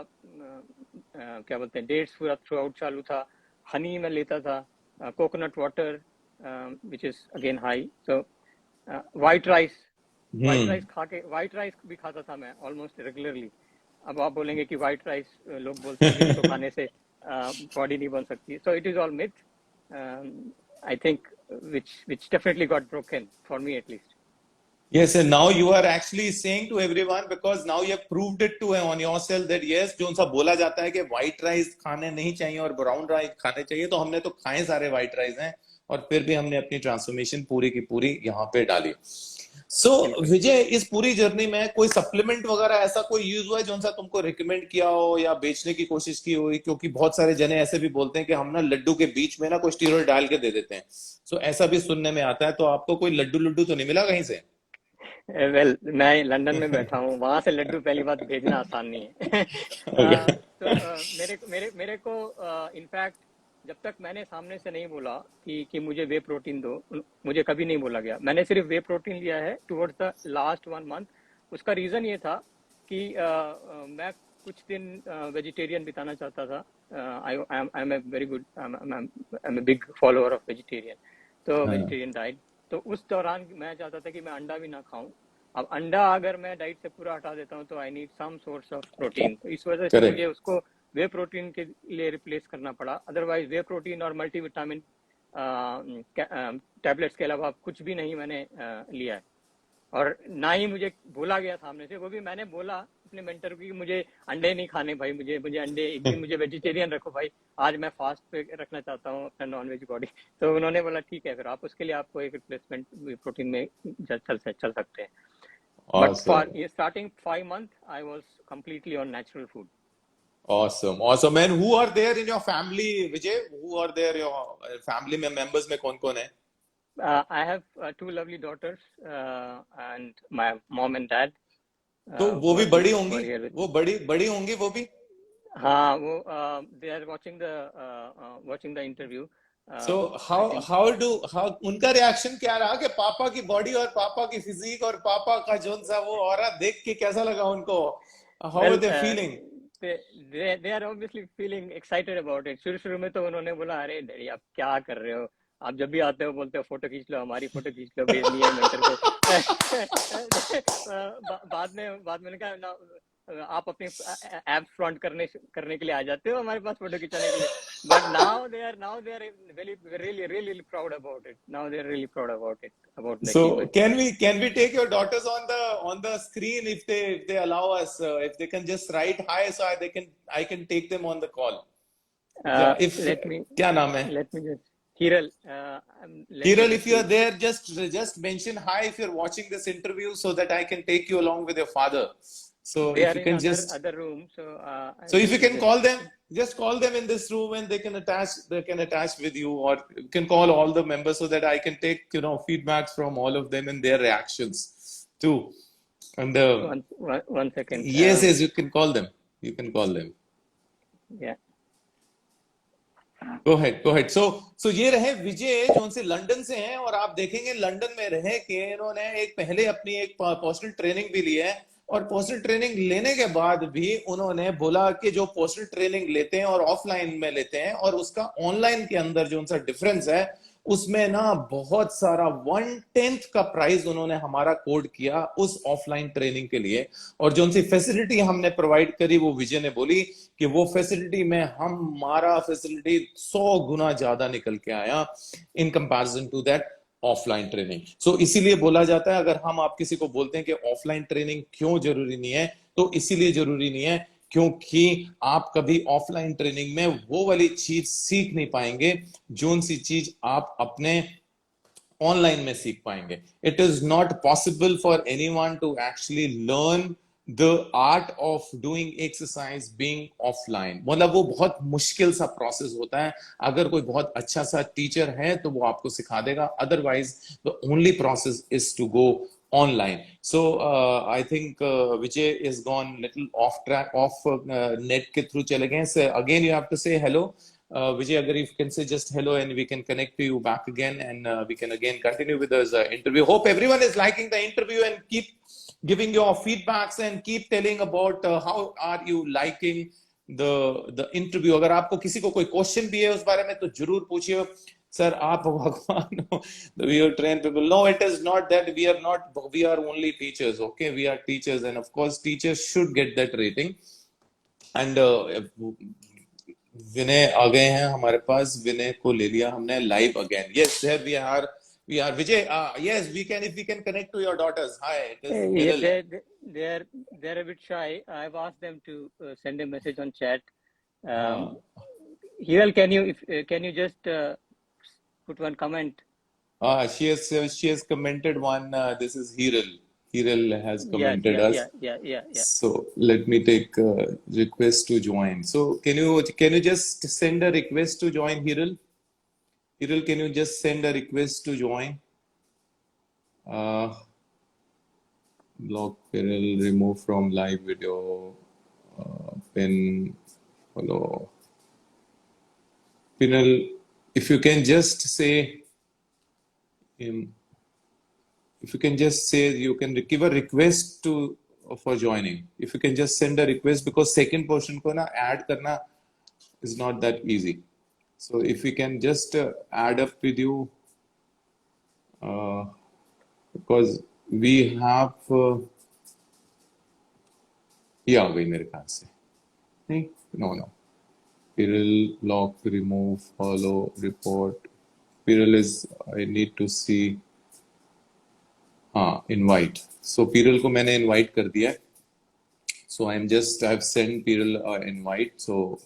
S2: क्या बोलते हैं, डेट्स पूरा थ्रू आउट चालू था। हनी मैं लेता था, coconut water which is again high. So white rice white rice भी खाता था मैं ऑलमोस्ट रेगुलरली। अब आप बोलेंगे कि वाइट राइस लोग बोलते हैं कि इसको खाने से बॉडी नहीं बन सकती, so it is all myth I think, which definitely got broken for me at least.
S1: Yes, and now you are actually saying to everyone, because now you have proved it to on yourself that yes, जो सा बोला जाता है कि white rice खाने नहीं चाहिए और ब्राउन राइस खाने चाहिए, तो हमने तो खाए सारे व्हाइट राइस हैं, और फिर भी हमने अपनी ट्रांसफॉर्मेशन पूरी की पूरी यहाँ पे डाली। सो विजय, इस पूरी जर्नी में कोई सप्लीमेंट वगैरह ऐसा कोई यूज हुआ है जो सा तुमको रिकमेंड किया हो या बेचने की कोशिश की हुई? क्योंकि बहुत सारे जने ऐसे भी बोलते हैं कि हम ना लड्डू के बीच में ना कोई स्टीरॉयड डाल के दे देते हैं। सो ऐसा भी सुनने में आता है, तो आपको कोई लड्डू तो नहीं मिला कहीं से?
S2: वेल मैं लंदन में बैठा हूँ, वहां से लड्डू पहली बात भेजना आसान नहीं है। तो मेरे को इनफैक्ट जब तक मैंने सामने से नहीं बोला कि मुझे वे प्रोटीन दो, मुझे कभी नहीं बोला गया। मैंने सिर्फ वे प्रोटीन लिया है टुवर्ड्स द लास्ट 1 मंथ। उसका रीजन ये था कि मैं कुछ दिन वेजिटेरियन बिताना चाहता था। I am a very good, I am a big follower of vegetarian, तो वेजिटेरियन डाइट। तो उस दौरान मैं चाहता था कि मैं अंडा भी ना खाऊं। अब अंडा अगर मैं डाइट से पूरा हटा देता हूं तो I need some source of protein, तो इस वजह से मुझे उसको वे प्रोटीन के लिए रिप्लेस करना पड़ा। अदरवाइज वे प्रोटीन और मल्टीविटामिन टैबलेट्स के अलावा कुछ भी नहीं मैंने लिया है, और ना ही मुझे बोला गया सामने से। वो भी मैंने बोला अपने मेंटर को कि मुझे अंडे नहीं खाने भाई, मुझे अंडे, एक दिन मुझे वेजिटेरियन रखो भाई, आज मैं फास्ट पे रखना चाहता हूँ अपना नॉन वेज बॉडी। तो उन्होंने बोला ठीक है, फिर आप उसके लिए आपको एक रिप्लेसमेंट प्रोटीन में चल सकते हैं। But for starting 5 months I was completely on natural food.
S1: Awesome. And who are there in your family, Vijay? Who are there your family members में कौन-कौन है?
S2: I have 2 lovely daughters and my mom and dad.
S1: तो वो भी बड़ी होंगी,
S2: for here with me.
S1: वो बड़ी बड़ी होंगी वो भी.
S2: हाँ वो they are watching the interview.
S1: So
S2: I
S1: how
S2: think
S1: how उनका रिएक्शन क्या रहा कि पापा की बॉडी और पापा की फिजिक और पापा का जोन सा वो ऑरा देख के कैसा लगा उनको? How are
S2: well
S1: they feeling?
S2: they are obviously feeling excited about it. शुरू में तो उन्होंने बोला अरे डैडी आप क्या कर रहे हो, आप जब भी आते हो बोलते हो फोटो खींच लो, हमारी फोटो खींच लो, भेजनी है मेंटर को. बाद में मैंने कहा ना, आप अपने एप्स फ्रॉन्ट करने के लिए आ जाते हो हमारे पास फोटो खिंचाने के लिए. But now they are really proud about it. Now they are really proud about it, about the
S1: So
S2: achievement.
S1: can we take your daughters on the screen if they allow us, if they can just write hi so I can take them on the call. If
S2: Let me
S1: क्या नाम है?
S2: just Hiral.
S1: Kiral, if you are there, just mention hi if you're watching this interview so that I can take you along with your father. So
S2: They
S1: if
S2: are
S1: you
S2: in
S1: can just
S2: other room. So
S1: so if you can call them, just call them in this room and they can attach with you, or you can call all the members so that I can take feedbacks from all of them and their reactions too. And
S2: one second.
S1: yes, you can call them. You can call them.
S2: Yeah.
S1: Go ahead. So ये रहे विजय जो उनसे London से हैं, और आप देखेंगे London में रह के इन्होंने एक पहले अपनी एक पर्सनल ट्रेनिंग भी ली है, और पर्सनल ट्रेनिंग लेने के बाद भी उन्होंने बोला कि जो पर्सनल ट्रेनिंग लेते हैं और ऑफलाइन में लेते हैं और उसका ऑनलाइन के अंदर जो उनका डिफरेंस है उसमें ना बहुत सारा 1/10 का प्राइस उन्होंने हमारा कोड किया उस ऑफलाइन ट्रेनिंग के लिए. और जो उनसी फैसिलिटी हमने प्रोवाइड करी वो विजय ने बोली कि वो फैसिलिटी में हमारा फैसिलिटी 100 गुना ज्यादा निकल के आया in comparison to that offline training. So इसीलिए बोला जाता है अगर हम आप किसी को बोलते हैं कि ऑफलाइन ट्रेनिंग क्यों जरूरी नहीं है, तो इसीलिए जरूरी नहीं है क्योंकि आप कभी ऑफलाइन ट्रेनिंग में वो वाली चीज सीख नहीं पाएंगे जो सी चीज आप अपने ऑनलाइन में सीख पाएंगे. It is not possible for anyone to actually learn the art of doing exercise being offline. मतलब वो बहुत मुश्किल सा प्रोसेस होता है. अगर कोई बहुत अच्छा सा टीचर है तो वो आपको सिखा देगा, otherwise the only process is to go online. So I think Vijay is gone little off track, off net के through चले गए. So again you have to say hello. Vijay, agar if you can say just hello and we can connect to you back again, and we can again continue with this interview. Hope everyone is liking the interview and keep giving your feedbacks and keep telling about how are you liking the interview. अगर आपको किसी को कोई question भी है उस बारे में तो जरूर पूछिए. Sir, आप भगवान हो, we are trained people. No, it is not that. We are only teachers. Okay, we are teachers, and of course teachers should get that rating. And विनय आ गए हैं हमारे पास. विनय को ले लिया हमने live again. Yes, there we are. Vijay. Yes, we can, if we can connect to your daughters. Hi, it is Viral.
S2: They're a bit shy. I've asked them to send a message on chat. Hiral, can you just put one comment?
S1: She has commented one. This is Hiral. Hiral has commented us.
S2: Yeah.
S1: So let me take request to join. So can you just send a request to join, Hiral? Hiral, can you just send a request to join? Block Hiral, remove from live video. Pin follow. Hiral, if you can just say if you can just say you can give a request for joining. If you can just send a request, because second portion ko na add karna is not that easy. So if we can just add up with you, because we have ये आ गई मेरे ख्याल से. नहीं, no. Piral, lock, remove, follow, report. Piral is, I need to see. Invite. So Piral को मैंने invite कर दिया. So I've sent Piral invite. So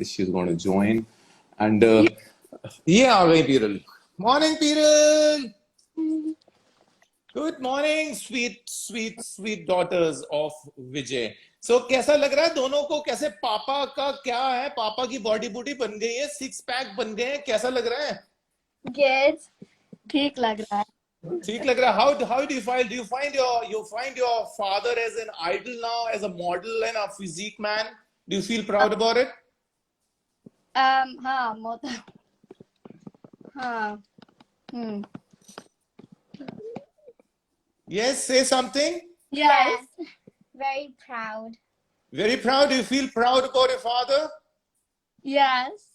S1: she's going to join. And ये आ गई Piral. Morning Piral. Good morning, sweet daughters of Vijay. So कैसा लग रहा है दोनों को? कैसे पापा का क्या है? पापा की बॉडी बन गई है, 6 पैक बन गए हैं. कैसा लग रहा है?
S3: Yes, ठीक लग रहा है.
S1: ठीक लग रहा है. How do you find, do you find your father as an idol now, as a model and a physique man? Do you feel proud about it?
S3: हाँ मतलब हाँ.
S1: Yes, say something.
S3: Yes. Very proud.
S1: Very proud. Do you feel proud about your father?
S3: Yes.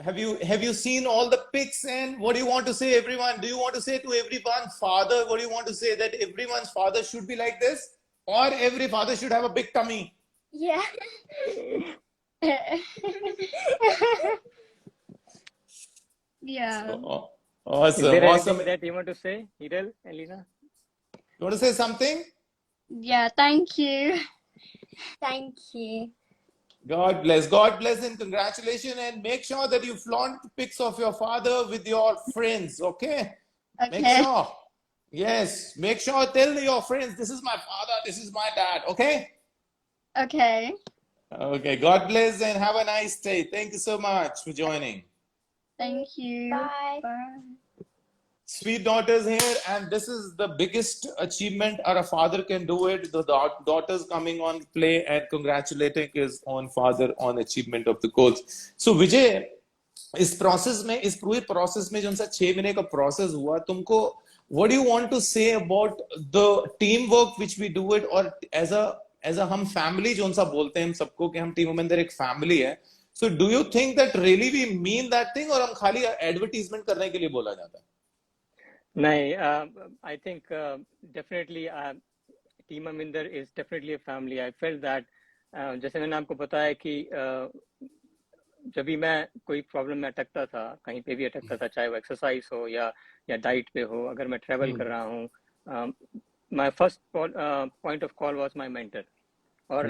S1: Have you seen all the pics, and what do you want to say, everyone? Do you want to say to everyone, father, what do you want to say, that everyone's father should be like this, or every father should have a big tummy?
S3: Yeah. Yeah.
S1: So,
S2: Is
S1: awesome,
S2: there
S1: awesome.
S2: anything that you want to say, Hiral and Lina?
S1: You want to say something?
S3: Yeah. Thank you. Thank you.
S1: God bless, and congratulations, and make sure that you flaunt pics of your father with your friends, okay? Make
S3: Okay.
S1: sure. Yes, make sure, tell your friends, this is my father, this is my dad, okay?
S3: Okay.
S1: Okay, God bless and have a nice day. Thank you so much for joining.
S3: Thank you.
S4: Bye.
S3: Bye.
S1: Sweet daughters here, and this is the biggest achievement a father can do it. The daughters coming on play and congratulating his own father on achievement of the goals. So Vijay, इस process में, इस पूरे process में जो सा 6 महीने का process हुआ, तुमको what do you want to say about the team work which we do it, और एज अ हम फैमिली जो सा बोलते हैं हम सबको कि हम टीम में अंदर एक फैमिली है. So do you think that really we mean that thing, और हम खाली एडवर्टीजमेंट करने के लिए बोला जाता है?
S2: नहीं, I think definitely Team Aminder is definitely a family. I felt that जैसे मैंने आपको बताया कि जब भी मैं कोई प्रॉब्लम में अटकता था, कहीं पे भी अटकता था, चाहे वो एक्सरसाइज हो या डाइट पे हो, अगर मैं ट्रेवल कर रहा हूँ, my first point of call was my mentor. और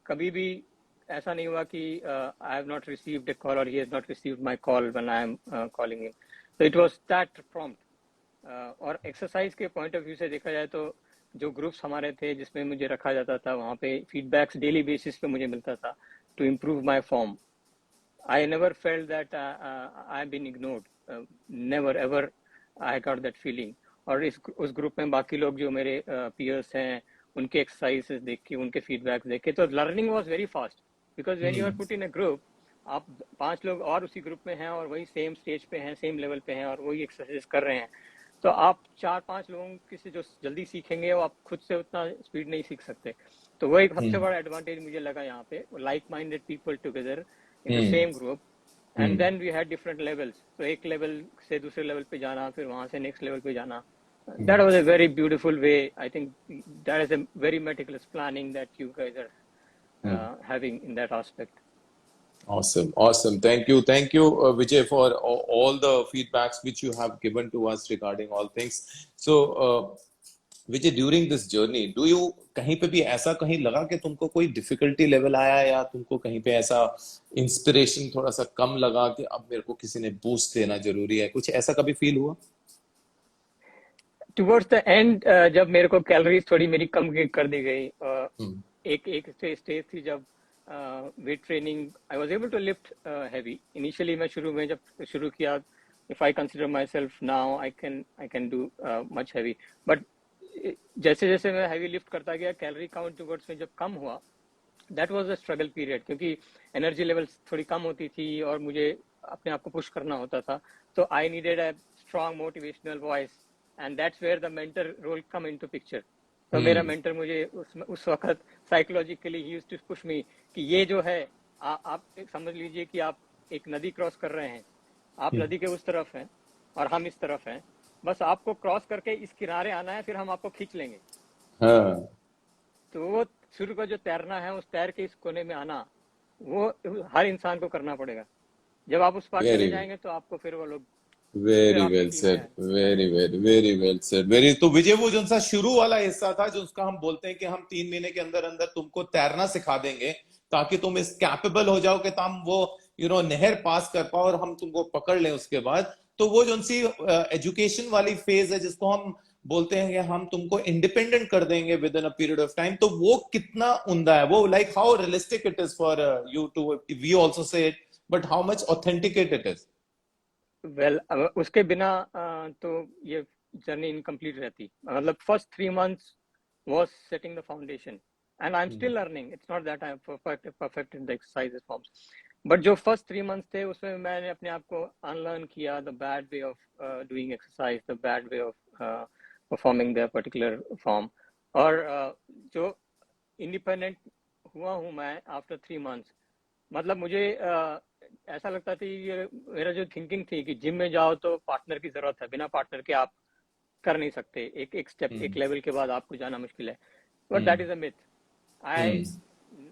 S2: कभी भी ऐसा नहीं हुआ कि I have not received a call और ही has not received my call when I am calling him. तो इट वाज दैट प्रॉम्प्ट. और एक्सरसाइज के पॉइंट ऑफ व्यू से देखा जाए तो जो ग्रुप्स हमारे थे जिसमें मुझे रखा जाता था, वहाँ पे फीडबैक्स डेली बेसिस पे मुझे मिलता था to improve my form. I never felt that I've been ignored. Never ever I got that feeling. और उस ग्रुप में बाकी लोग जो मेरे peers हैं, उनके एक्सरसाइजेस देख के, उनके फीडबैक देख के, तो learning was very fast. Because when you are put in a group, आप 5 लोग और उसी ग्रुप में हैं और वही सेम स्टेज पे हैं, सेम लेवल पे हैं और वही एक्सरसाइज कर रहे हैं, तो आप 4-5 लोगों की से जो जल्दी सीखेंगे वो आप खुद से उतना स्पीड नहीं सीख सकते. तो वो एक सबसे बड़ा एडवांटेज मुझे लगा यहाँ पे, like minded people together in the same group. And then we had different levels. तो एक लेवल से दूसरे लेवल पे जाना, फिर वहां से नेक्स्ट लेवल पे जाना. That was a very beautiful way. I think that is a very meticulous planning that you guys are having in that aspect.
S1: Awesome. Thank you, Vijay, for all the feedbacks which you have given to us regarding all things. So, Vijay, during this journey, do you कहीं पे भी ऐसा कहीं लगा कि तुमको कोई difficulty level आया, या तुमको कहीं पे ऐसा इंस्पिरेशन थोड़ा सा कम लगा कि अब मेरे को किसी ने बूस्ट देना जरूरी है, कुछ ऐसा कभी फील हुआ?
S2: Towards the end, जब मेरे को कैलोरीज थोड़ी मेरी कम कर दी गई, एक स्टेज थी जब weight training, I was able to lift heavy. Initially मैं शुरू में जब शुरू किया, if I consider myself now, I can do much heavy. But जैसे जैसे मैं हैवी लिफ्ट करता गया, कैलोरी काउंट टुवर्ड्स में जब कम हुआ, that was a struggle period, क्योंकि एनर्जी लेवल्स थोड़ी कम होती थी और मुझे अपने आप को पुश करना होता था. तो I needed a strong motivational voice, and that's where the mentor role come into picture. तो मेरा मेंटर मुझे उस वक्त साइकोलॉजिकली ही यूज्ड टू पुश मी कि ये जो है, आप समझ लीजिए कि आप एक नदी क्रॉस कर रहे हैं, आप नदी के उस तरफ हैं और हम इस तरफ हैं, बस आपको क्रॉस करके इस किनारे आना है, फिर हम आपको खींच लेंगे. तो वो शुरू का जो तैरना है, उस तैर के इस कोने में आना, वो हर इंसान को करना पड़ेगा. जब आप उस पार चले जाएंगे तो आपको फिर वो लोग.
S1: Very well said. वेरी. तो विजय, वो जो सा शुरू वाला हिस्सा था, जो उसका हम बोलते हैं कि हम 3 महीने के अंदर अंदर तुमको तैरना सिखा देंगे ताकि तुम इस कैपेबल हो जाओ कि तुम वो नहर पास कर पाओ और हम तुमको पकड़ लें उसके बाद. तो वो जो सी एजुकेशन वाली फेज है, जिसको हम बोलते हैं कि हम तुमको इंडिपेंडेंट कर देंगे within a period of time, तो वो कितना उम्दा है, वो like how realistic it is for you to, we also say it, but how much authenticate it is?
S2: Well, उसके बिना तो ये जर्नी इनकम्प्लीट रहती. मतलब first 3 months was setting the foundation, and I'm still learning. It's not that I'm perfected the exercises forms, but जो first 3 months थे उसमें मैंने अपने आप को unlearn किया the bad way of doing exercise, the bad way of performing the particular form. और जो independent हुआ हूँ मैं after 3 months, मतलब मुझे ऐसा लगता था ये मेरा जो थिंकिंग थी कि जिम में जाओ तो पार्टनर की जरूरत है, बिना पार्टनर के आप कर नहीं सकते, एक स्टेप एक लेवल के बाद आपको जाना मुश्किल है. But that is a myth.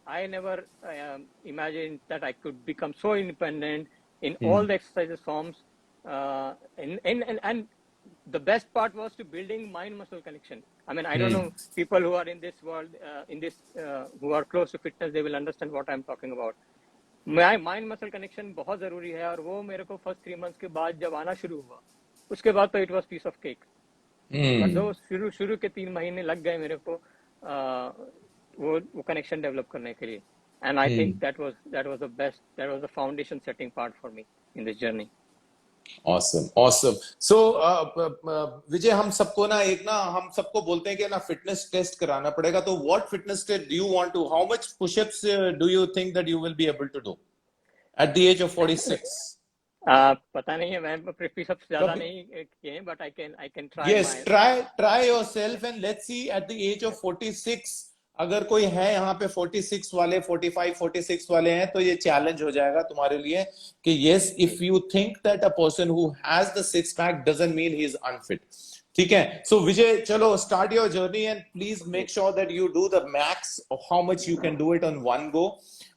S2: I never imagined that I could become so independent in all the exercises forms, and the best part was to building mind muscle connection. I mean, I don't know, people who are in this world, who are close to fitness, they will understand what I'm talking about. Mind muscle connection बहुत जरूरी है, और वो मेरे को first 3 months के बाद जब आना शुरू हुआ, उसके बाद तो it was piece of cake. मतलब शुरू के 3 महीने लग गए मेरे को वो कनेक्शन डेवलप करने के लिए. And I think that was the best, that was the foundation setting part for me in this journey.
S1: awesome. So विजय, हम सबको बोलते हैं कि ना फिटनेस टेस्ट कराना पड़ेगा. तो what fitness test do you want to, how much push-ups do you think that you will be able to do at the age of 46?
S2: पता नहीं है, मैं push-ups ज्यादा नहीं किए, but I can try.
S1: Yes, try yourself and let's see at the age of 46. अगर कोई है यहाँ पे 46 वाले, 45, 46 वाले हैं, तो ये चैलेंज हो जाएगा तुम्हारे लिए कि yes, if you think that a person who has the six pack doesn't mean he is unfit. ठीक है. So विजय, चलो start your journey and please make sure that you do the max of how much you can do it on one go.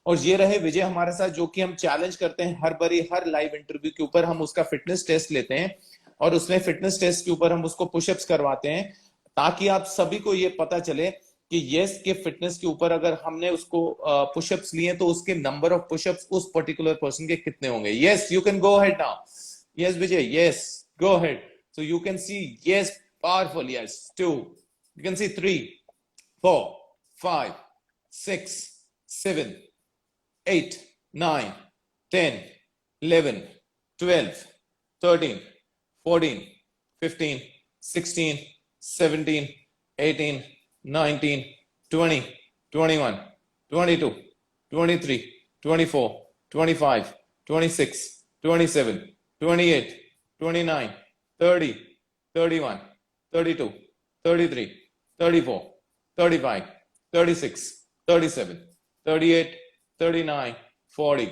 S1: और ये रहे विजय हमारे साथ, जो कि हम चैलेंज करते हैं हर लाइव इंटरव्यू के ऊपर हम उसका फिटनेस टेस्ट लेते हैं, और उसमें फिटनेस टेस्ट के ऊपर हम उसको पुशअप्स करवाते हैं, ताकि आप सभी को ये पता चले कि यस के फिटनेस के ऊपर अगर हमने उसको पुशअप्स लिए तो उसके नंबर ऑफ पुशअप्स उस पर्टिकुलर पर्सन के कितने होंगे. Yes, you can go ahead now. Yes Vijay, yes, go ahead. So you can see, yes, powerful. Yes, 2, you can see 3, 4, 5, 6, 7, 8, 9, 10, 11, 12, 13, 14, 15, 16, 17, 18, 19, 20, 21, 22, 23, 24, 25, 26, 27, 28, 29, 30, 31, 32, 33, 34, 35, 36, 37, 38, 39, 40,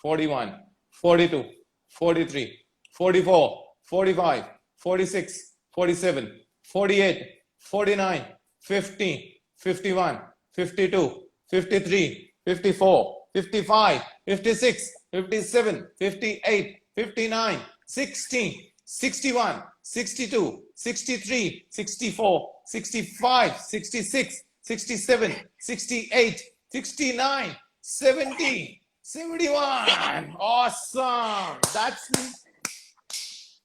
S1: 41, 42, 43, 44, 45, 46, 47, 48, 49, 50, 51, 52, 53, 54, 55, 56, 57, 58, 59, 60, 61, 62, 63, 64, 65, 66, 67, 68, 69, 70, 71. Awesome.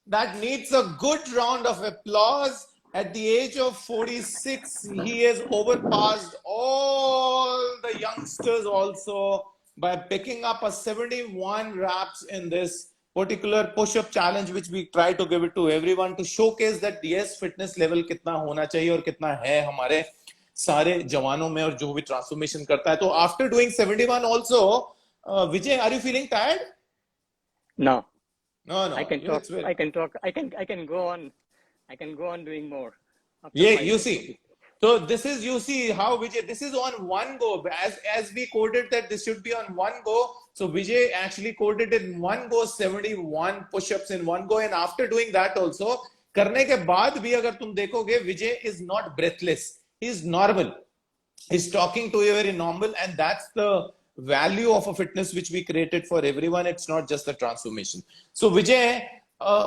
S1: That needs a good round of applause. At the age of 46, he has overpassed all the youngsters also by picking up a 71 reps in this particular push-up challenge, which we try to give it to everyone to showcase that yes, fitness level कितना होना चाहिए और कितना है हमारे सारे जवानों में, और जो भी ट्रांसफॉर्मेशन करता है. तो after doing 71 also, Vijay, are you feeling tired?
S2: No.
S1: I
S2: can talk. I can go on. I can go on doing more.
S1: Yeah, you see. So this is, you see how Vijay, this is on one go. As we coded that this should be on one go. So Vijay actually coded in one go 71 push-ups in one go. And after doing that also, करने के बाद भी अगर तुम देखोगे, Vijay is not breathless. He is normal. He's talking to you very normal, and that's the value of a fitness which we created for everyone. It's not just the transformation. So Vijay,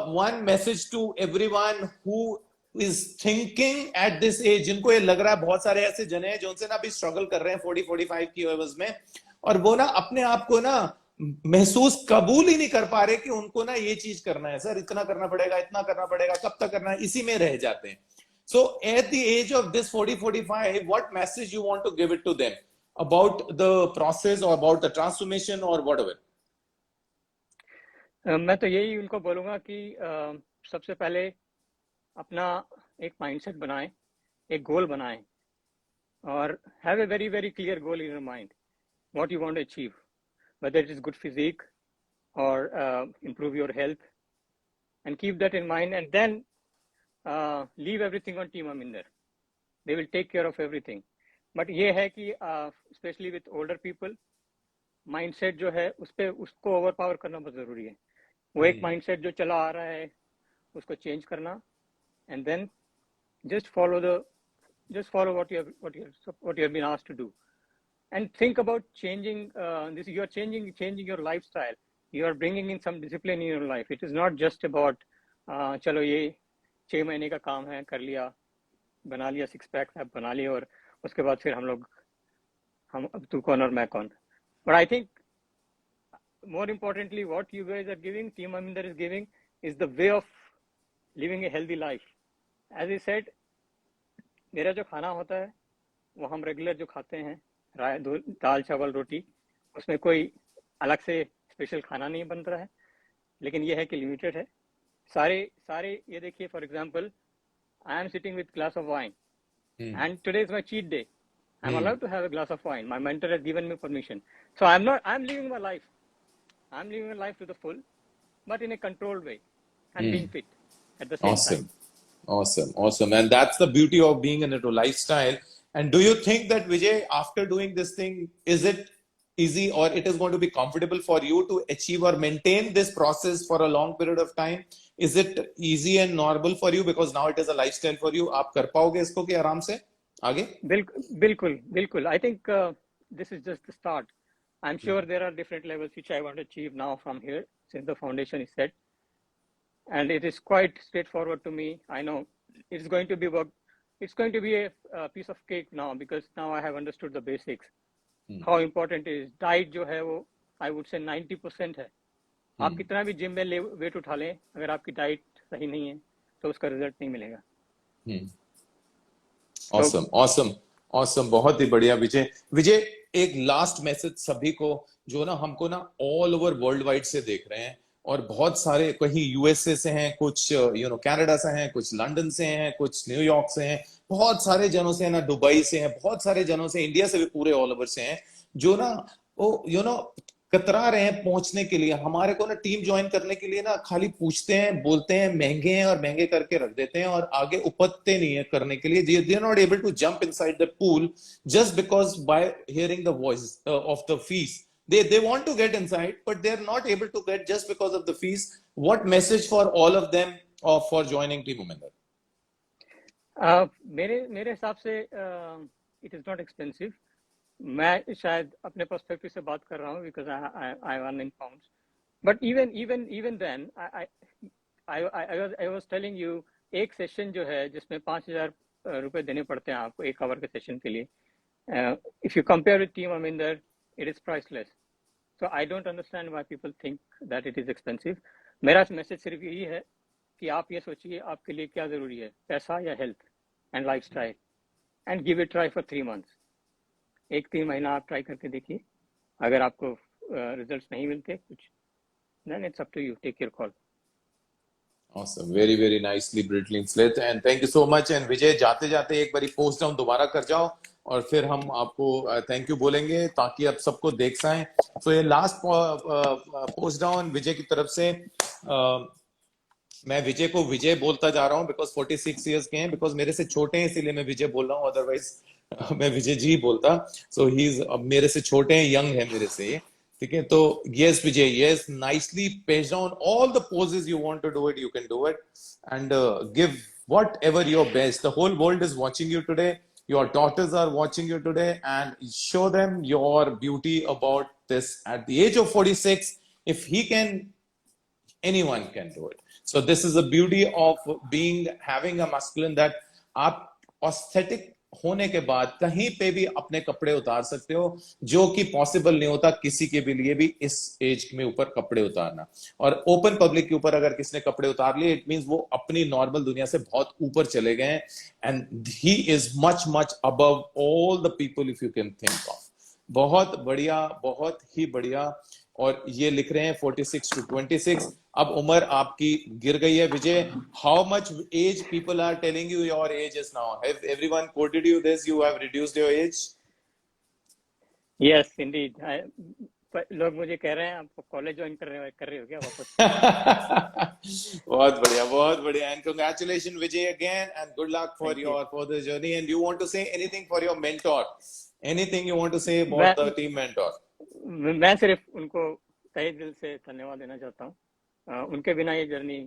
S1: one message to everyone who is thinking at this age, जिनको ये लग रहा है, बहुत सारे ऐसे जने हैं जो उनसे ना अभी स्ट्रगल कर रहे हैं 40-45 की एज में, और वो ना अपने आप को ना महसूस कबूल ही नहीं कर पा रहे कि उनको ना ये चीज करना है, सर इतना करना पड़ेगा, इतना करना पड़ेगा, कब तक करना है, इसी में रह जाते हैं. So at the age of this 40-45, what message you want to give it to them about the process or about the transformation or whatever?
S2: मैं तो यही उनको बोलूंगा कि सबसे पहले अपना एक माइंडसेट बनाएं, एक गोल बनाएं और have a very very clear goal in your mind what you want to achieve, whether it is good physique or improve your health, and keep that in mind, and then leave everything on Team Aminder. They will take care of everything. But ये है कि especially with older people, mindset जो है उसको overpower करना बहुत ज़रूरी है. वो एक mindset जो चला आ रहा है उसको change करना, and then just follow what you have been asked to do, and think about changing this. You are changing your lifestyle. You are bringing in some discipline in your life. It is not just about चलो ये 6 महीने का काम है, कर लिया, बना लिया, 6 पैक बना लिया और उसके बाद फिर हम अब तू कौन और मैं कौन. But I think more importantly what you guys are giving, Team Aminder is giving, is the way of living a healthy life. As I said, मेरा जो खाना होता है वो हम रेगुलर जो खाते हैं, दाल चावल रोटी, उसमें कोई अलग से स्पेशल खाना नहीं बन रहा है, लेकिन ये है कि लिमिटेड है. सारे ये देखिए, for example I am sitting with glass of wine and today is my cheat day. I am allowed to have a glass of wine. My mentor has given me permission. So I am living my life. I am living my life to the full, but in a controlled way, and being fit at the same time.
S1: Awesome. And that's the beauty of being in a lifestyle. And do you think that, Vijay, after doing this thing, is it easy or it is going to be comfortable for you to achieve or maintain this process for a long period of time? Is it easy and normal for you because now it is a lifestyle for you? आप कर पाओगे इसको कि आराम से आगे?
S2: बिल्कुल. I think this is just the start. I'm sure there are different levels which I want to achieve now from here, since the foundation is set. And it is quite straightforward to me. I know it's going to be work. It's going to be a piece of cake now, because now I have understood the basics. How important is diet जो है वो I would say 90% है. आप कितना भी gym में wait उठा लें, अगर आपकी डाइट सही नहीं है तो उसका रिजल्ट नहीं मिलेगा.
S1: Awesome. बहुत ही बढ़िया विजय, एक लास्ट मैसेज सभी को जो ना हमको ना ऑल ओवर वर्ल्ड वाइड से देख रहे हैं, और बहुत सारे कहीं यूएसए से हैं, कुछ कनाडा से हैं, कुछ लंदन से हैं, कुछ न्यूयॉर्क से हैं, बहुत सारे जनों से ना दुबई से हैं, बहुत सारे जनों से, इंडिया से भी पूरे ऑल ओवर से हैं, जो ना वो कतरा रहे हैं पहुंचने के लिए. हमारे को ना टीम ज्वाइन करने के लिए ना खाली पूछते हैं, बोलते हैं महंगे हैं और महंगे करके रख देते हैं, और आगे उपजते नहीं है करने के लिए. They are not able to jump inside the pool just because by hearing the voice of the fees. They want to get inside, but they're not able to get just because of the fees. What message for all of them for joining Team Aminder?
S2: मेरे हिसाब से it is not expensive. मैं शायद अपने perspective से बात कर रहा हूँ, because I earn in pounds. But even then, I was telling you, एक सेशन जो है जिसमें 5,000 रुपए देने पड़ते हैं आपको 1 आवर के सेशन के लिए. If you compare with Team Aminder, it is priceless. So I don't understand why people think that it is expensive. मेरा मैसेज सिर्फ यही है कि आप ये सोचिए आपके लिए क्या जरूरी है, पैसा या health and lifestyle, and give it try for 3 months. 1-3 महीना आप ट्राई करके देखिए. अगर आपको रिजल्ट्स नहीं मिलते कुछ, then it's up to you. Take your call.
S1: Awesome. Very, very nicely, brilliantly said. And thank you so much. And विजय, जाते जाते एक बारी पोस्ट डाउन दोबारा कर जाओ, और फिर हम आपको थैंक यू बोलेंगे ताकि आप सबको देख सकें. तो ये लास्ट पोस्ट डाउन विजय की तरफ से. मैं विजय को विजय बोलता जा रहा हूँ बिकॉज 46 इयर्स के हैं, बिकॉज मेरे से छोटे हैं इसीलिए मैं विजय बोल रहा हूँ, अदरवाइज मैं विजय जी बोलता. सो ही इज मेरे से छोटे हैं, यंग है मेरे से, ठीक है. तो yes Vijay, yes, nicely page down all the poses you want to do it, you can do it, and give whatever your best. The whole world is watching you today. Your daughters are watching you today, and show them your beauty about this. At the age of 46, if he can, anyone can do it. So this is the beauty of having a masculine, that आप aesthetic होने के बाद कहीं पे भी अपने कपड़े उतार सकते हो, जो कि पॉसिबल नहीं होता किसी के भी लिए भी इस एज में ऊपर कपड़े उतारना. और ओपन पब्लिक के ऊपर अगर किसी ने कपड़े उतार लिए, इट मींस वो अपनी नॉर्मल दुनिया से बहुत ऊपर चले गए हैं, and he is much above all the people if you can think of. बहुत बढ़िया, बहुत ही बढ़िया. और ये लिख रहे हैं 46 to 26. अब उम्र आपकी गिर गई है Vijay. How much age people are telling you your age is now? Have everyone quoted you this? You have reduced your age?
S2: Yes indeed. लोग मुझे कह रहे हैं आप कॉलेज ज्वाइन कर रहे हो क्या वापस?
S1: बहुत बढ़िया, बहुत बढ़िया. And congratulation Vijay again and good luck for your further journey. And you want to say anything for your mentor? Anything you want to say about the team mentor?
S2: मैं सिर्फ उनको तहे दिल से धन्यवाद देना चाहता हूँ. उनके बिना ये जर्नी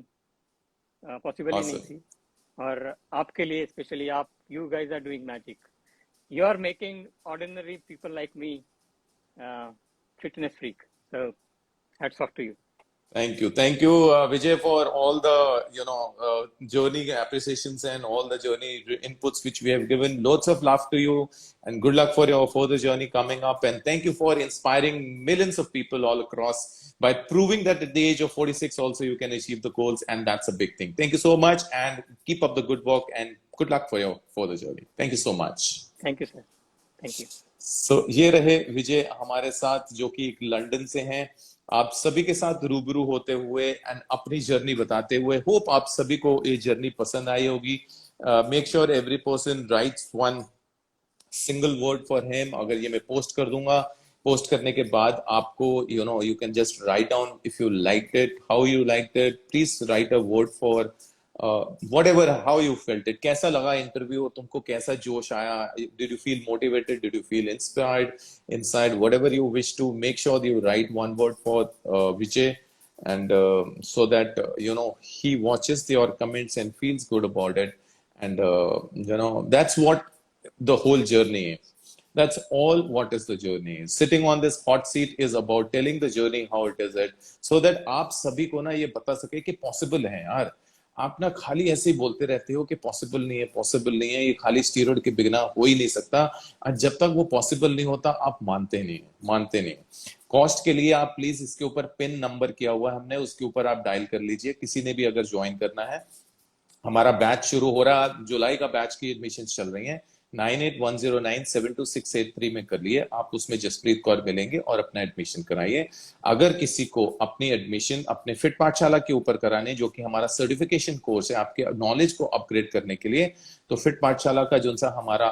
S2: पॉसिबल ही नहीं थी. और आपके लिए स्पेशली, आप you guys are doing magic. You are making ordinary people like me fitness freak. So hats off to you.
S1: Thank you, Vijay, for all the journey appreciations and all the journey inputs which we have given. Lots of love to you, and good luck for your further journey coming up. And thank you for inspiring millions of people all across by proving that at the age of 46 also you can achieve the goals, and that's a big thing. Thank you so much, and keep up the good work, and good luck for your further journey. Thank you so much.
S2: Thank you, sir. Thank you.
S1: ये रहे विजय हमारे साथ, जो कि London से हैं. आप सभी के साथ रूबरू होते हुए एंड अपनी जर्नी बताते हुए, होप आप सभी को ये जर्नी पसंद आई होगी. Make sure every person rights one single word for him. अगर ये मैं पोस्ट कर दूंगा, पोस्ट करने के बाद आपको you can just write down if you liked it, how you liked it. Please right a word for whatever, how you felt it. कैसा लगा इंटरव्यू? तुमको कैसा जोश आया? Did you feel motivated? Did you feel inspired inside? Whatever you wish to, make sure that you write one word for Vijay, and so that he watches your comments and feels good about it. And that's what the whole journey is. That's all what is the journey. Sitting on this hot seat is about telling the journey how it is it, so that आप सभी को ना ये बता सके कि possible है यार. आप ना खाली ऐसे ही बोलते रहते हो कि पॉसिबल नहीं है, पॉसिबल नहीं है, ये खाली स्टीरॉयड के बिना हो ही नहीं सकता. और जब तक वो पॉसिबल नहीं होता आप मानते नहीं. कॉस्ट के लिए आप प्लीज इसके ऊपर पिन नंबर किया हुआ है हमने, उसके ऊपर आप डायल कर लीजिए. किसी ने भी अगर ज्वाइन करना है, हमारा बैच शुरू हो रहा है, जुलाई का बैच की एडमिशन चल रही है. 9810972683 में कर लिए आप. उसमें जसप्रीत कौर मिलेंगे और अपना एडमिशन कराइए. अगर किसी को अपनी एडमिशन अपने फिट पाठशाला के ऊपर कराने, जो कि हमारा सर्टिफिकेशन कोर्स है आपके नॉलेज को अपग्रेड करने के लिए, तो फिट पाठशाला का जो सा हमारा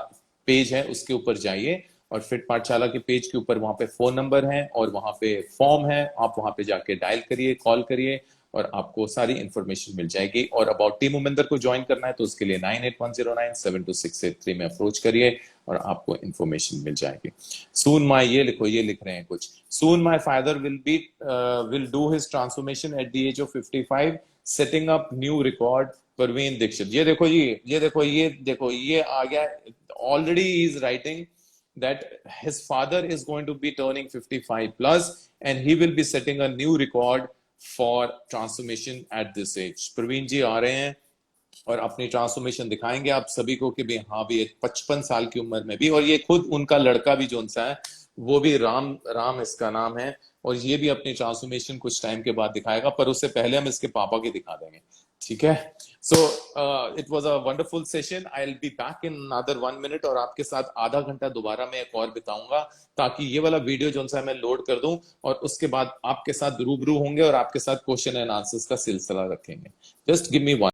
S1: पेज है उसके ऊपर जाइए, और फिट पाठशाला के पेज के ऊपर वहां पे फोन नंबर है और वहां पे फॉर्म है. आप वहां पे जाके डायल करिए, कॉल करिए, और आपको सारी इंफॉर्मेशन मिल जाएगी. और अबाउट टीम उमेंदर को ज्वाइन करना है तो उसके लिए 9810972683 में अप्रोच करिए और आपको इंफॉर्मेशन मिल जाएगी. सून माय, ये लिखो, ये लिख रहे हैं कुछ. Soon my father will do his transformation at the age of 55, setting up new record. Parveen Dikshit, ये देखो जी, ये देखो, ये आ गया. Already he is writing that his father is going to be turning 55 plus, and he will be setting a new record for transformation at this age. Praveen ji आ रहे हैं और अपनी ट्रांसफॉर्मेशन दिखाएंगे आप सभी को कि भी हाँ भी 55 साल की उम्र में भी. और ये खुद उनका लड़का भी जो सा है वो भी राम इसका नाम है, और ये भी अपनी ट्रांसफॉर्मेशन कुछ टाइम के बाद दिखाएगा, पर उससे पहले हम इसके पापा की दिखा देंगे. ठीक है. So it was a wonderful session. I will be back in another 1 minute, और आपके साथ आधा घंटा दोबारा मैं एक और बिताऊंगा, ताकि ये वाला वीडियो जो सा मैं लोड कर दूं, और उसके बाद आपके साथ रूबरू होंगे और आपके साथ क्वेश्चन एंड आंसर्स का सिलसिला रखेंगे. Just give me 1